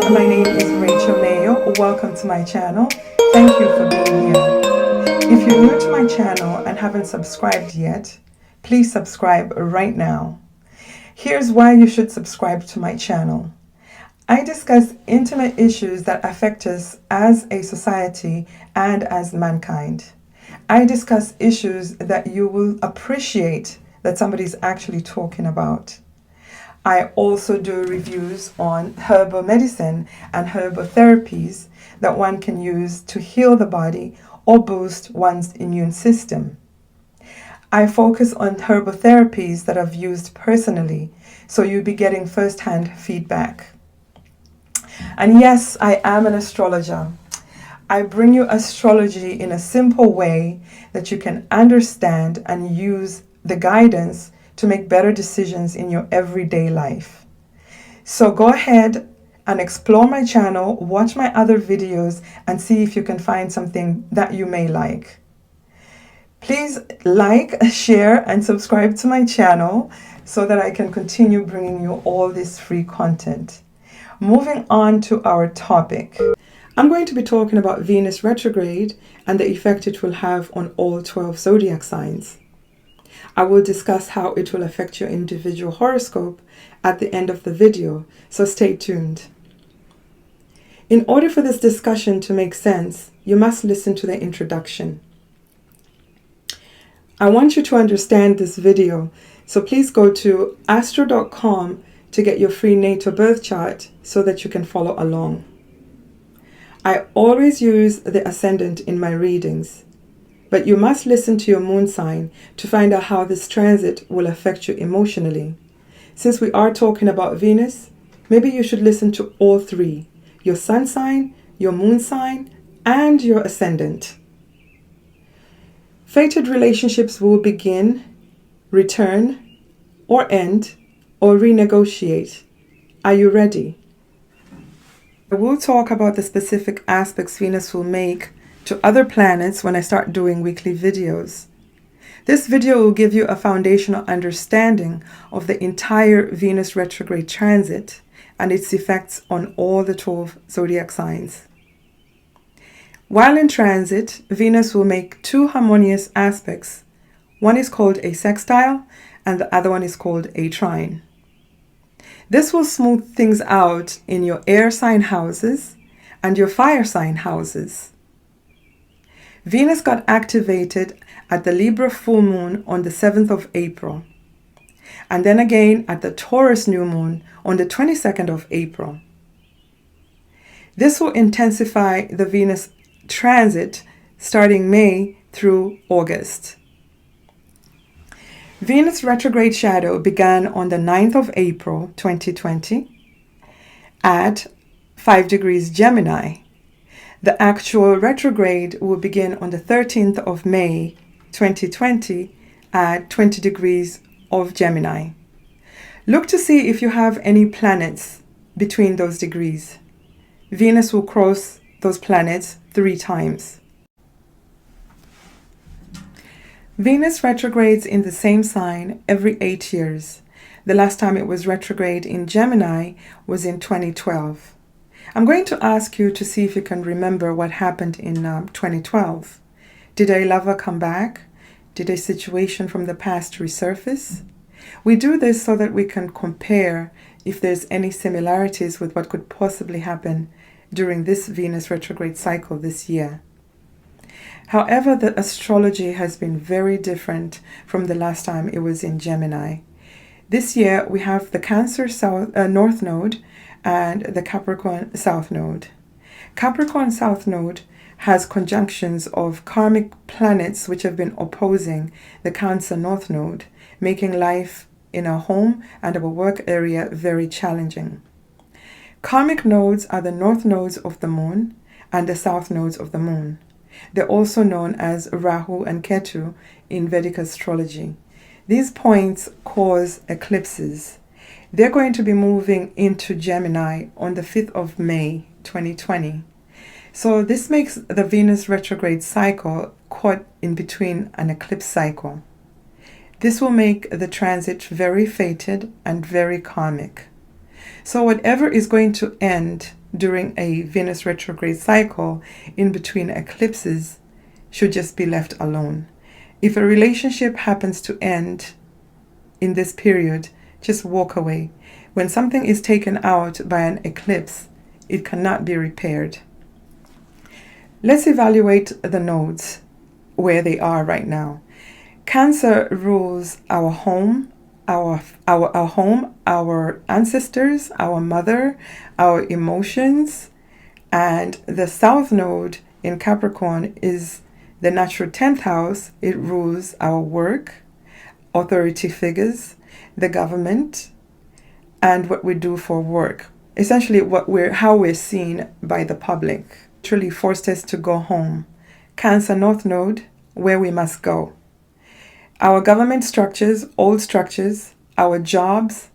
my name is Mayo. Welcome to my channel. Thank you for being here. If you're new to my channel and haven't subscribed yet, please subscribe right now. Here's why you should subscribe to my channel. I discuss intimate issues that affect us as a society and as mankind. I discuss issues that you will appreciate that somebody's actually talking about. I also do reviews on herbal medicine and herbal therapies that one can use to heal the body or boost one's immune system. I focus on herbal therapies that I've used personally, so you'll be getting first-hand feedback. And yes, I am an astrologer. I bring you astrology in a simple way that you can understand and use the guidance to make better decisions in your everyday life. So go ahead and explore my channel, watch my other videos, and see if you can find something that you may like. Please like, share, and subscribe to my channel so that I can continue bringing you all this free content. Moving on to our topic. I'm going to be talking about Venus retrograde and the effect it will have on all 12 zodiac signs. I will discuss how it will affect your individual horoscope at the end of the video, so stay tuned. In order for this discussion to make sense, you must listen to the introduction. I want you to understand this video, so please go to astro.com to get your free natal birth chart so that you can follow along. I always use the ascendant in my readings, but you must listen to your moon sign to find out how this transit will affect you emotionally. Since we are talking about Venus, maybe you should listen to all three: your sun sign, your moon sign, and your ascendant. Fated relationships will begin, return, or end, or renegotiate. Are you ready? I will talk about the specific aspects Venus will make to other planets when I start doing weekly videos. This video will give you a foundational understanding of the entire Venus retrograde transit and its effects on all the 12 zodiac signs. While in transit, Venus will make two harmonious aspects. One is called a sextile and the other one is called a trine. This will smooth things out in your air sign houses and your fire sign houses. Venus got activated at the Libra full moon on the 7th of April, and then again at the Taurus new moon on the 22nd of April. This will intensify the Venus transit starting May through August. Venus retrograde shadow began on the 9th of April 2020 at 5 degrees Gemini. The actual retrograde will begin on the 13th of May 2020 at 20 degrees of Gemini. Look to see if you have any planets between those degrees. Venus will cross those planets 3 times. Venus retrogrades in the same sign every 8 years. The last time it was retrograde in Gemini was in 2012. I'm going to ask you to see if you can remember what happened in 2012. Did a lover come back? Did a situation from the past resurface? We do this so that we can compare if there's any similarities with what could possibly happen during this Venus retrograde cycle this year. However, the astrology has been very different from the last time it was in Gemini. This year we have the Cancer North Node and the Capricorn South Node. Capricorn South Node has conjunctions of karmic planets which have been opposing the Cancer North Node, making life in a home and a work area very challenging. Karmic nodes are the north nodes of the moon and the south nodes of the moon. They're also known as Rahu and Ketu in Vedic astrology. These points cause eclipses. They're going to be moving into Gemini on the 5th of May 2020. So this makes the Venus retrograde cycle caught in between an eclipse cycle. This will make the transit very fated and very karmic. So whatever is going to end during a Venus retrograde cycle in between eclipses should just be left alone. If a relationship happens to end in this period, just walk away. When something is taken out by an eclipse, it cannot be repaired. Let's evaluate the nodes where they are right now. Cancer rules our home, our home, our ancestors, our mother, our emotions, and the South Node in Capricorn is the natural 10th house. It rules our work, authority figures, the government, and what we do for work. Essentially how we're seen by the public. Truly forced us to go home. Cancer North Node, where we must go. Our government structures, old structures, our jobs,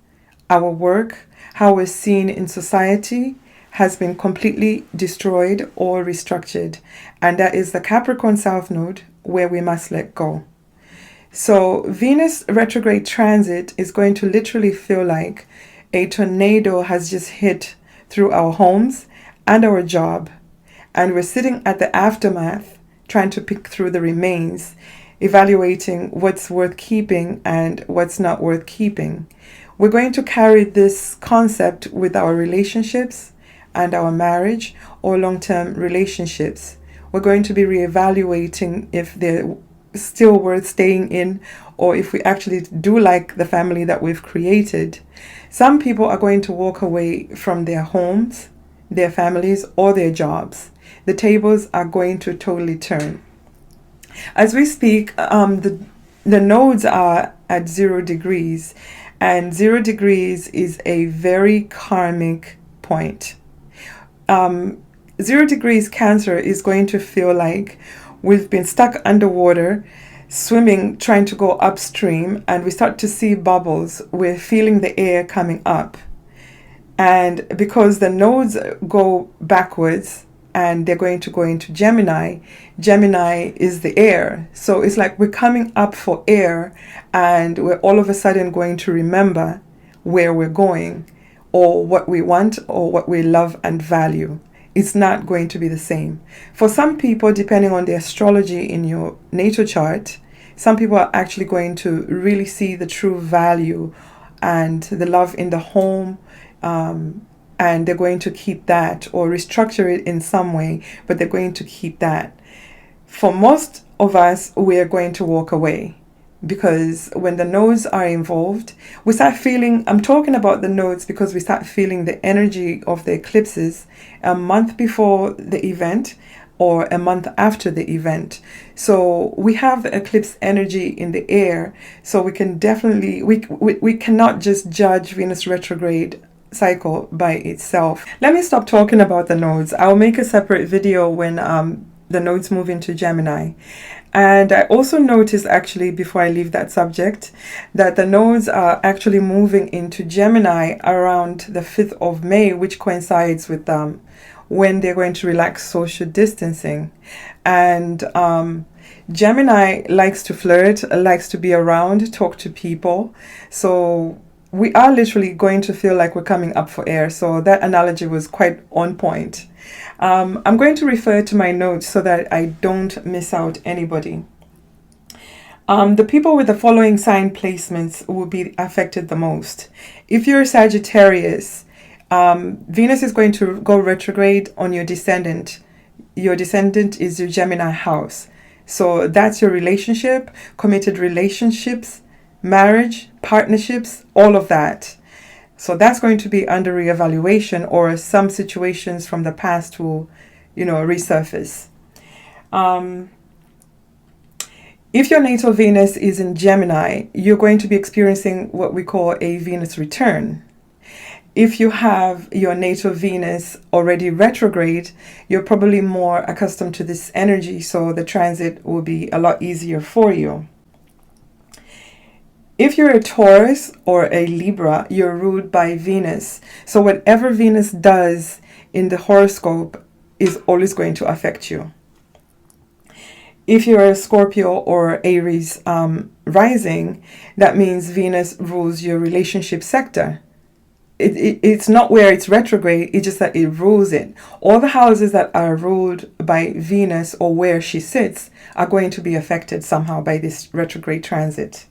our work, how we're seen in society has been completely destroyed or restructured. And that is the Capricorn South Node, where we must let go. So Venus retrograde transit is going to literally feel like a tornado has just hit through our homes and our job. And we're sitting at the aftermath, trying to pick through the remains, evaluating what's worth keeping and what's not worth keeping. We're going to carry this concept with our relationships and our marriage or long-term relationships. We're going to be reevaluating if they're still worth staying in or if we actually do like the family that we've created. Some people are going to walk away from their homes, their families, or their jobs. The tables are going to totally turn. As we speak, the nodes are at 0 degrees, and 0 degrees is a very karmic point. 0 degrees Cancer is going to feel like we've been stuck underwater, swimming, trying to go upstream, and we start to see bubbles. We're feeling the air coming up. And because the nodes go backwards and they're going to go into Gemini, Gemini is the air. So it's like we're coming up for air and we're all of a sudden going to remember where we're going or what we want or what we love and value. It's not going to be the same. For some people, depending on the astrology in your natal chart, some people are actually going to really see the true value and the love in the home, and they're going to keep that or restructure it in some way, but they're going to keep that. For most of us, we are going to walk away because when the nodes are involved, we start feeling, I'm talking about the nodes because we start feeling the energy of the eclipses a month before the event or a month after the event. So we have the eclipse energy in the air, so we can definitely, we cannot just judge Venus retrograde cycle by itself. Let me stop talking about the nodes. I'll make a separate video when the nodes move into Gemini. And I also noticed, actually, before I leave that subject, that the nodes are actually moving into Gemini around the 5th of May, which coincides with when they're going to relax social distancing. And Gemini likes to flirt, likes to be around, talk to people. So we are literally going to feel like we're coming up for air. So that analogy was quite on point. I'm going to refer to my notes so that I don't miss out anybody. The people with the following sign placements will be affected the most. If you're a Sagittarius, Venus is going to go retrograde on your descendant. Your descendant is your Gemini house. So that's your relationship, committed relationships, marriage, partnerships, all of that. So that's going to be under reevaluation, or some situations from the past will, resurface. If your natal Venus is in Gemini, you're going to be experiencing what we call a Venus return. If you have your natal Venus already retrograde, you're probably more accustomed to this energy, so the transit will be a lot easier for you. If you're a Taurus or a Libra, you're ruled by Venus. So whatever Venus does in the horoscope is always going to affect you. If you're a Scorpio or Aries rising, that means Venus rules your relationship sector. it's not where it's retrograde, it's just that it rules it. All the houses that are ruled by Venus or where she sits are going to be affected somehow by this retrograde transit.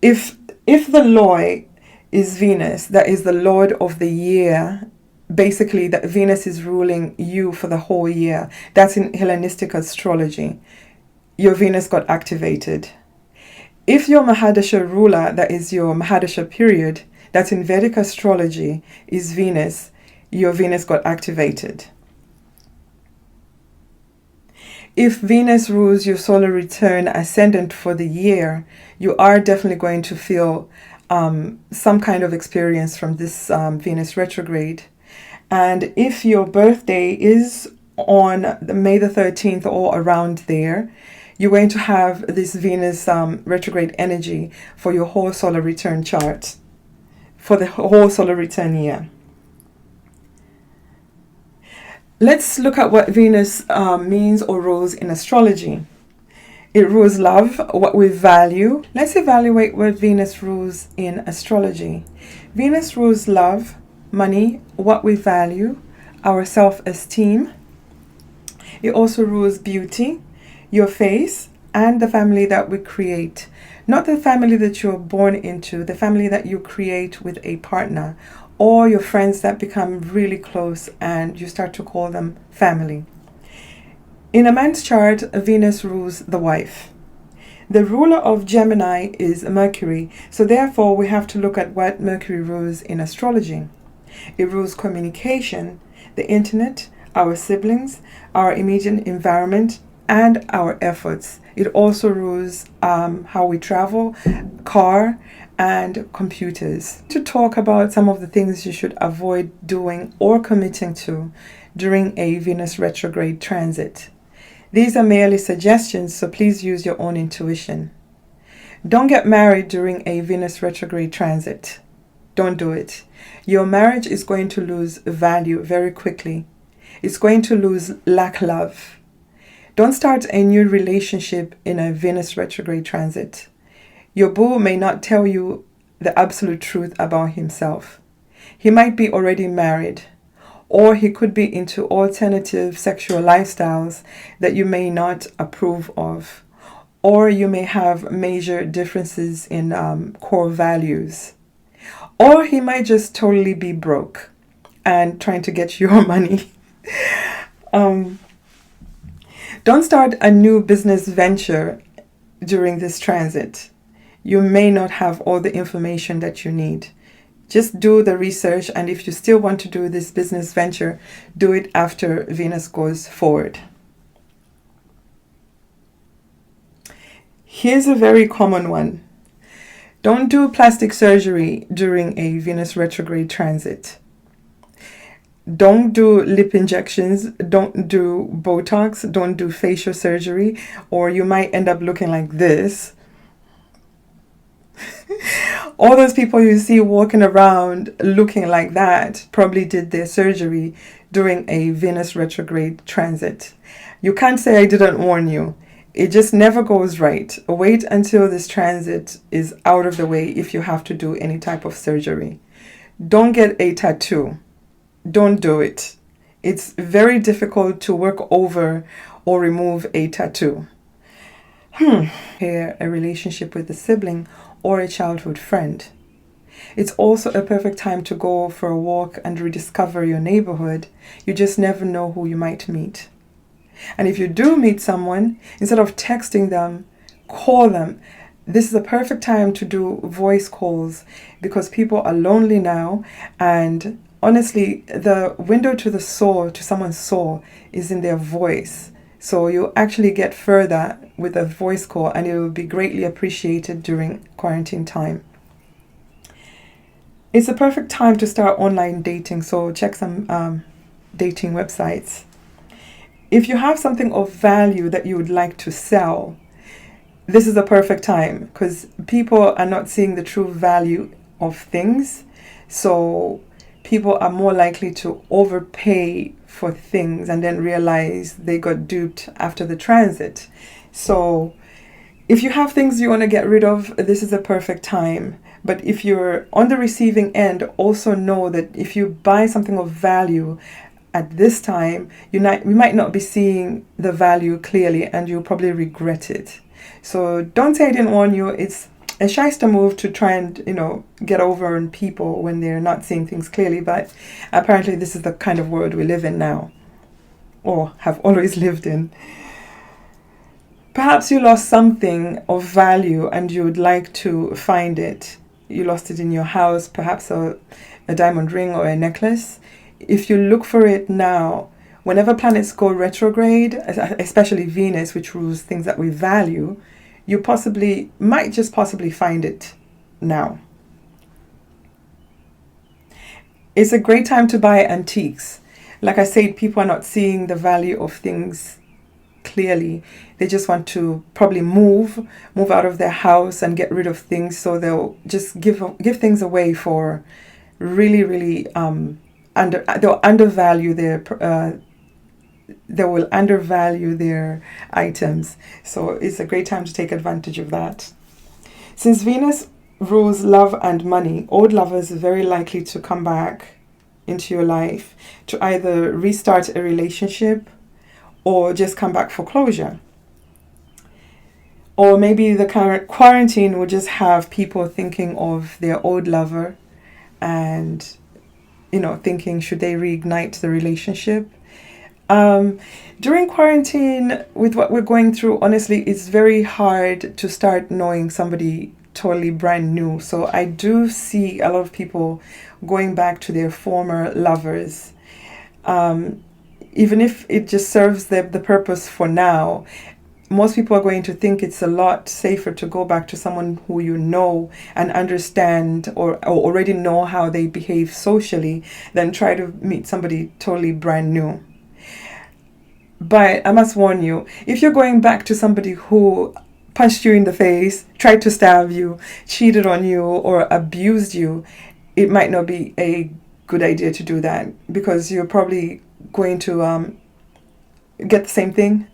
If the Lord is Venus, that is the Lord of the year, basically that Venus is ruling you for the whole year. That's in Hellenistic astrology. Your Venus got activated. If your Mahadasha ruler, that is your Mahadasha period, that's in Vedic astrology, is Venus, your Venus got activated. If Venus rules your solar return ascendant for the year, you are definitely going to feel some kind of experience from this Venus retrograde. And if your birthday is on May the 13th or around there, you're going to have this Venus retrograde energy for your whole solar return chart, for the whole solar return year. Let's look at what Venus means or rules in astrology. It rules love, what we value. Let's evaluate what Venus rules in astrology. Venus rules love, money, what we value, our self-esteem. It also rules beauty, your face, and the family that we create. Not the family that you're born into, the family that you create with a partner, or your friends that become really close and you start to call them family. In a man's chart, Venus rules the wife. The ruler of Gemini is Mercury, so therefore we have to look at what Mercury rules in astrology. It rules communication, the internet, our siblings, our immediate environment, and our efforts. It also rules how we travel, car, and computers. To talk about some of the things you should avoid doing or committing to during a Venus retrograde transit. These are merely suggestions, so please use your own intuition. Don't get married during a Venus retrograde transit. Don't do it. Your marriage is going to lose value very quickly. It's going to lack love. Don't start a new relationship in a Venus retrograde transit. Your boo may not tell you the absolute truth about himself. He might be already married, or he could be into alternative sexual lifestyles that you may not approve of, or you may have major differences in core values. Or he might just totally be broke and trying to get your money. Don't start a new business venture during this transit. You may not have all the information that you need. Just do the research, and if you still want to do this business venture, do it after Venus goes forward. Here's a very common one. Don't do plastic surgery during a Venus retrograde transit. Don't do lip injections, don't do Botox, don't do facial surgery, or you might end up looking like this. All those people you see walking around looking like that probably did their surgery during a Venus retrograde transit. You can't say I didn't warn you. It just never goes right. Wait until this transit is out of the way if you have to do any type of surgery. Don't get a tattoo. Don't do it. It's very difficult to work over or remove a tattoo. Here, a relationship with a sibling or a childhood friend. It's also a perfect time to go for a walk and rediscover your neighborhood. You just never know who you might meet. And if you do meet someone, instead of texting them, call them. This is a perfect time to do voice calls because people are lonely now, and honestly, the window to the soul, to someone's soul, is in their voice. So you actually get further with a voice call, and it will be greatly appreciated during quarantine time. It's a perfect time to start online dating, so check some dating websites. If you have something of value that you would like to sell, this is a perfect time because people are not seeing the true value of things. So people are more likely to overpay for things and then realize they got duped after the transit. So if you have things you want to get rid of, this is a perfect time. But if you're on the receiving end, also know that if you buy something of value at this time, you might not be seeing the value clearly, and you'll probably regret it. So don't say I didn't warn you. It's a shyster move to try and, get over on people when they're not seeing things clearly. But apparently this is the kind of world we live in now, or have always lived in. Perhaps you lost something of value and you would like to find it. You lost it in your house, perhaps a diamond ring or a necklace. If you look for it now, whenever planets go retrograde, especially Venus, which rules things that we value, you might just possibly find it now. It's a great time to buy antiques. Like I said, people are not seeing the value of things clearly. They just want to probably move out of their house and get rid of things, so they'll just give things away for really, really they'll undervalue they will undervalue their items. So it's a great time to take advantage of that. Since Venus rules love and money, old lovers are very likely to come back into your life to either restart a relationship or just come back for closure. Or maybe the current quarantine will just have people thinking of their old lover and, thinking, should they reignite the relationship? During quarantine, with what we're going through, honestly, it's very hard to start knowing somebody totally brand new. So I do see a lot of people going back to their former lovers. Even if it just serves the purpose for now, most people are going to think it's a lot safer to go back to someone who you know and understand or already know how they behave socially than try to meet somebody totally brand new. But I must warn you, if you're going back to somebody who punched you in the face, tried to stab you, cheated on you, or abused you, it might not be a good idea to do that, because you're probably going to get the same thing.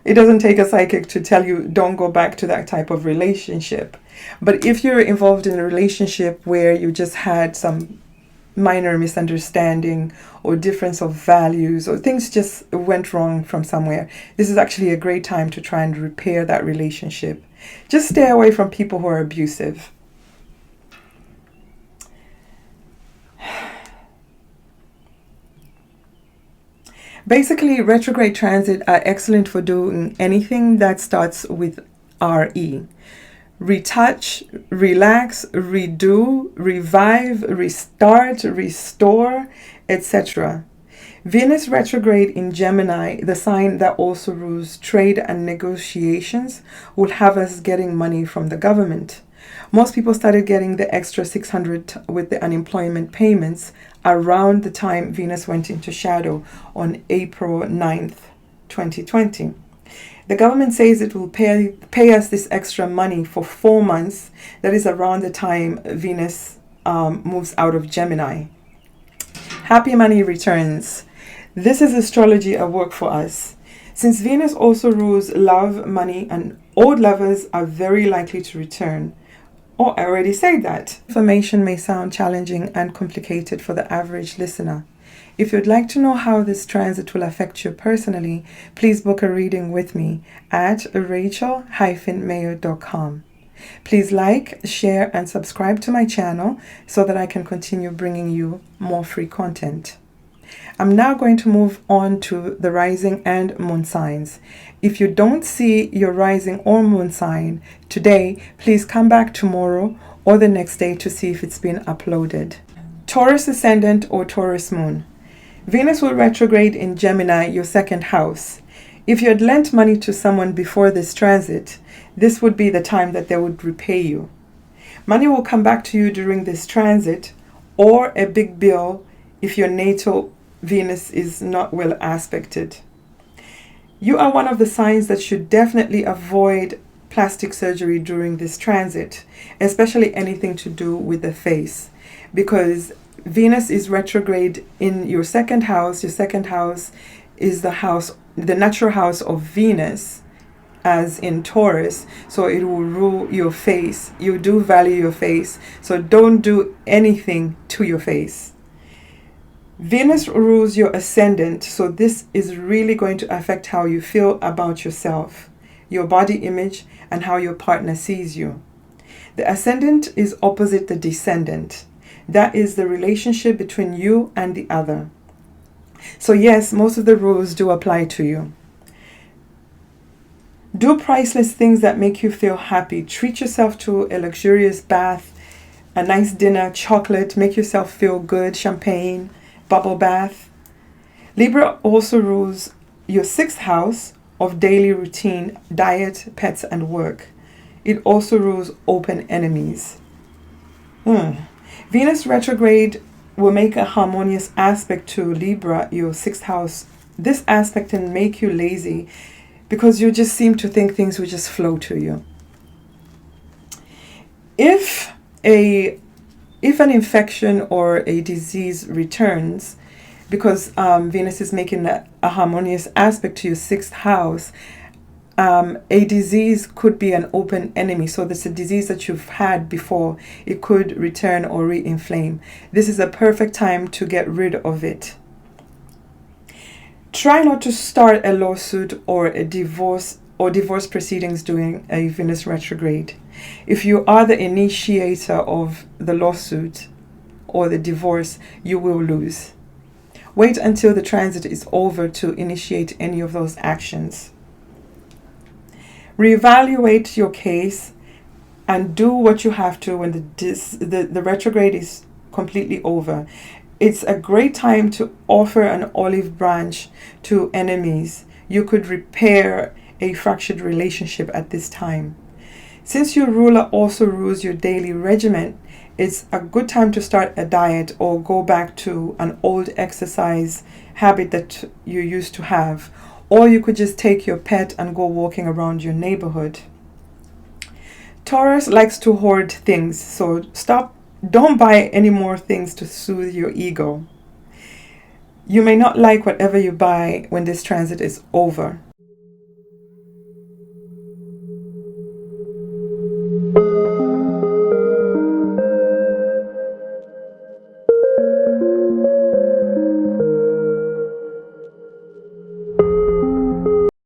It doesn't take a psychic to tell you don't go back to that type of relationship. But if you're involved in a relationship where you just had some minor misunderstanding or difference of values, or things just went wrong from somewhere, this is actually a great time to try and repair that relationship. Just stay away from people who are abusive. Basically, retrograde transit are excellent for doing anything that starts with RE. Retouch, relax, redo, revive, restart, restore, etc. Venus retrograde in Gemini, the sign that also rules trade and negotiations, will have us getting money from the government. Most people started getting the extra $600 with the unemployment payments around the time Venus went into shadow on April 9th, 2020. The government says it will pay us this extra money for 4 months. That is around the time Venus moves out of Gemini. Happy money returns. This is astrology at work for us. Since Venus also rules love, money, and old lovers are very likely to return. Oh, I already said that. Information may sound challenging and complicated for the average listener. If you'd like to know how this transit will affect you personally, please book a reading with me at rachel-mayo.com. Please like, share, and subscribe to my channel so that I can continue bringing you more free content. I'm now going to move on to the rising and moon signs. If you don't see your rising or moon sign today, please come back tomorrow or the next day to see if it's been uploaded. Taurus ascendant or Taurus moon. Venus will retrograde in Gemini, your second house. If you had lent money to someone before this transit, this would be the time that they would repay you. Money will come back to you during this transit, or a big bill if your natal Venus is not well aspected. You are one of the signs that should definitely avoid plastic surgery during this transit, especially anything to do with the face, because Venus is retrograde in your second house. Your second house is the natural house of Venus, as in Taurus, so it will rule your face. You do value your face, so don't do anything to your face. Venus rules your ascendant, so this is really going to affect how you feel about yourself, your body image, and how your partner sees you. The ascendant is opposite the descendant. That is the relationship between you and the other. So yes, most of the rules do apply to you. Do priceless things that make you feel happy. Treat yourself to a luxurious bath, a nice dinner, chocolate, make yourself feel good, champagne, bubble bath. Libra also rules your 6th house of daily routine, diet, pets, and work. It also rules open enemies. Venus retrograde will make a harmonious aspect to Libra, your 6th house. This aspect can make you lazy because you just seem to think things will just flow to you. If an infection or a disease returns, because Venus is making a harmonious aspect to your 6th house, a disease could be an open enemy. So there's a disease that you've had before. It could return or re-inflame. This is a perfect time to get rid of it. Try not to start a lawsuit or a divorce proceedings during a Venus retrograde. If you are the initiator of the lawsuit or the divorce, you will lose. Wait until the transit is over to initiate any of those actions. Reevaluate your case and do what you have to when the retrograde is completely over. It's a great time to offer an olive branch to enemies. You could repair a fractured relationship at this time. Since your ruler also rules your daily regimen, it's a good time to start a diet or go back to an old exercise habit that you used to have. Or you could just take your pet and go walking around your neighborhood. Taurus likes to hoard things, so don't buy any more things to soothe your ego. You may not like whatever you buy when this transit is over.